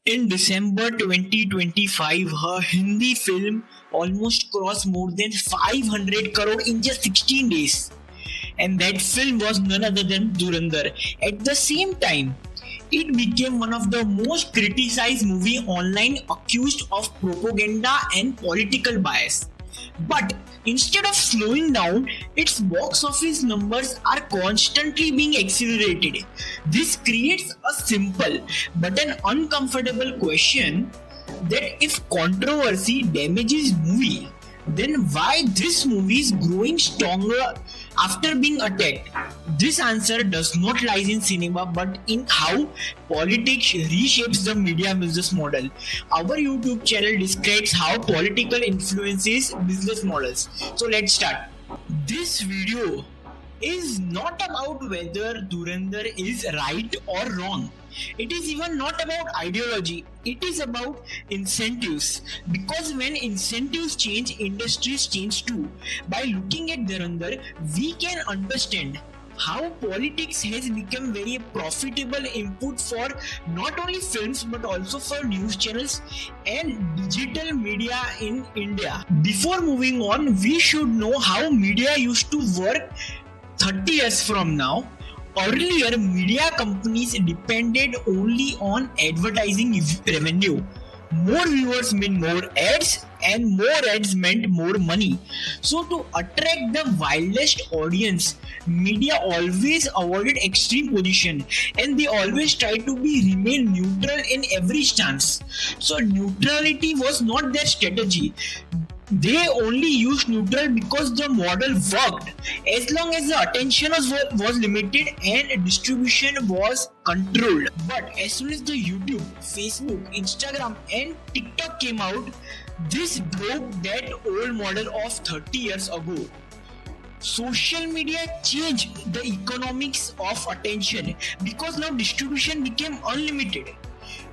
In December 2025, her Hindi film almost crossed more than 500 crore in just 16 days. And that film was none other than Dhurandhar. At the same time, it became one of the most criticized movie online accused of propaganda and political bias. But instead of slowing down, its box office numbers are constantly being accelerated. This creates a simple but an uncomfortable question that if controversy damages movie, then why this movie is growing stronger after being attacked? This answer does not lie in cinema but in how politics reshapes the media business model. Our YouTube channel describes how political influences business models. So let's start. This video is not about whether Dhurandhar is right or wrong. It is even not about ideology. It is about incentives. Because when incentives change, industries change too. By looking at Dhurandhar, we can understand how politics has become very profitable input for not only films but also for news channels and digital media in India. Before moving on, we should know how media used to work 30 years from now. Earlier, media companies depended only on advertising revenue. More viewers meant more ads, and more ads meant more money. So, to attract the wildest audience, media always avoided extreme position, and they always tried to remain neutral in every stance. So, neutrality was not their strategy. They only used neutral because the model worked as long as the attention was limited and distribution was controlled. But as soon as the YouTube, Facebook, Instagram and TikTok came out, this broke that old model of 30 years ago. Social media changed the economics of attention because now distribution became unlimited.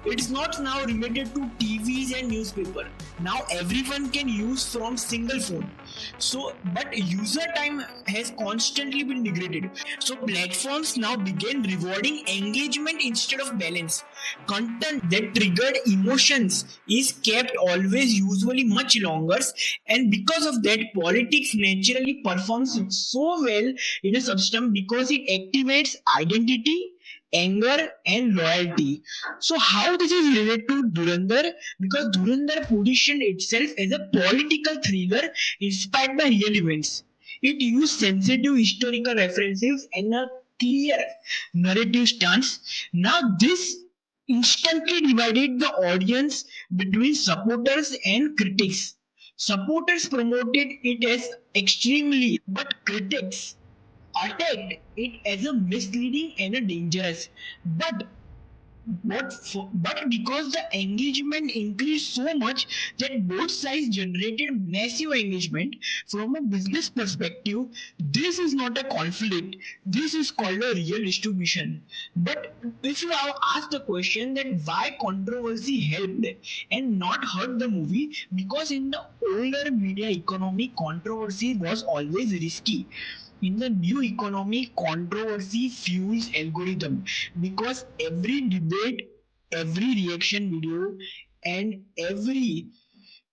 It's not now limited to TVs and newspaper. Now everyone can use from single phone. But user time has constantly been degraded. So platforms now begin rewarding engagement instead of balance. Content that triggered emotions is kept always usually much longer, and because of that, politics naturally performs so well in a system because it activates identity, anger and loyalty. So how this is related to Dhurandhar? Because Dhurandhar positioned itself as a political thriller inspired by real events. It used sensitive historical references and a clear narrative stance. Now this instantly divided the audience between supporters and critics. Supporters promoted it as extremely, but critics attacked it as a misleading and a dangerous. But but because the engagement increased so much that both sides generated massive engagement from a business perspective, this is not a conflict. This is called a real distribution. But if you have asked the question that why controversy helped and not hurt the movie, because in the older media economy, controversy was always risky. In the new economy, controversy fuels algorithm because every debate, every reaction video, and every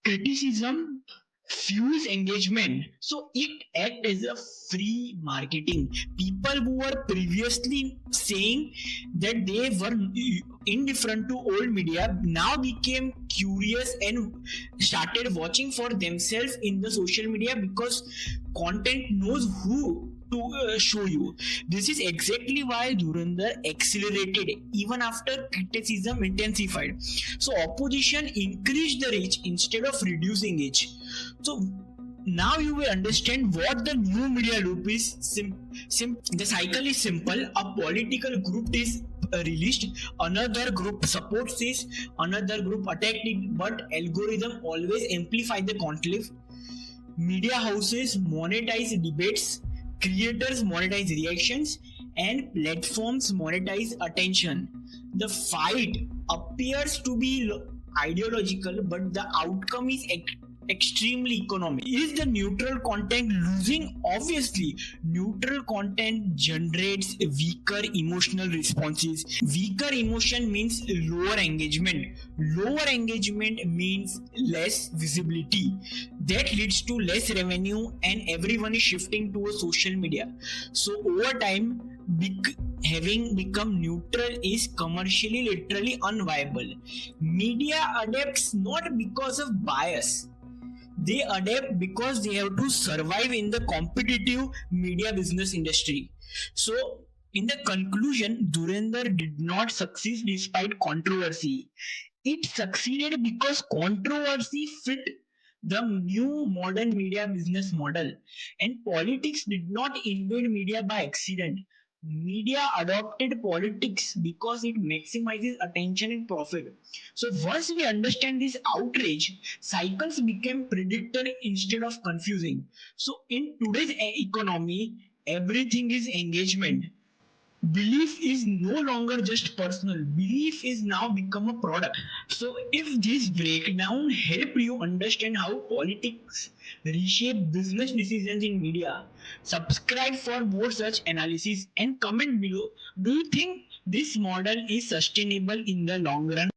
criticism fuels engagement. So it acts as a free marketing. People who were previously saying that they were indifferent to old media now became curious and started watching for themselves in the social media because content knows who to show you. This is exactly why Dhurandhar accelerated even after criticism intensified. So opposition increased the reach instead of reducing it. So now you will understand what the new media loop is. The cycle is simple. A political group is released, another group supports this, another group attacks it, but algorithm always amplify the conflict. Media houses monetize debates, creators monetize reactions, and platforms monetize attention. The fight appears to be ideological, but the outcome is extremely economic. Is the neutral content losing? Obviously, neutral content generates weaker emotional responses. Weaker emotion means lower engagement. Lower engagement means less visibility. That leads to less revenue, and everyone is shifting to a social media. So over time, having become neutral is commercially literally unviable. Media adapts not because of bias. They adapt because they have to survive in the competitive media business industry. So, in the conclusion, Dhurandhar did not succeed despite controversy. It succeeded because controversy fit the new modern media business model, and politics did not invade media by accident. Media adopted politics because it maximizes attention and profit. So once we understand this outrage, cycles became predicted instead of confusing. So in today's economy, everything is engagement. Belief is no longer just personal. Belief is now become a product. So if this breakdown help you understand how politics reshape business decisions in media, subscribe for more such analysis and comment below. Do you think this model is sustainable in the long run?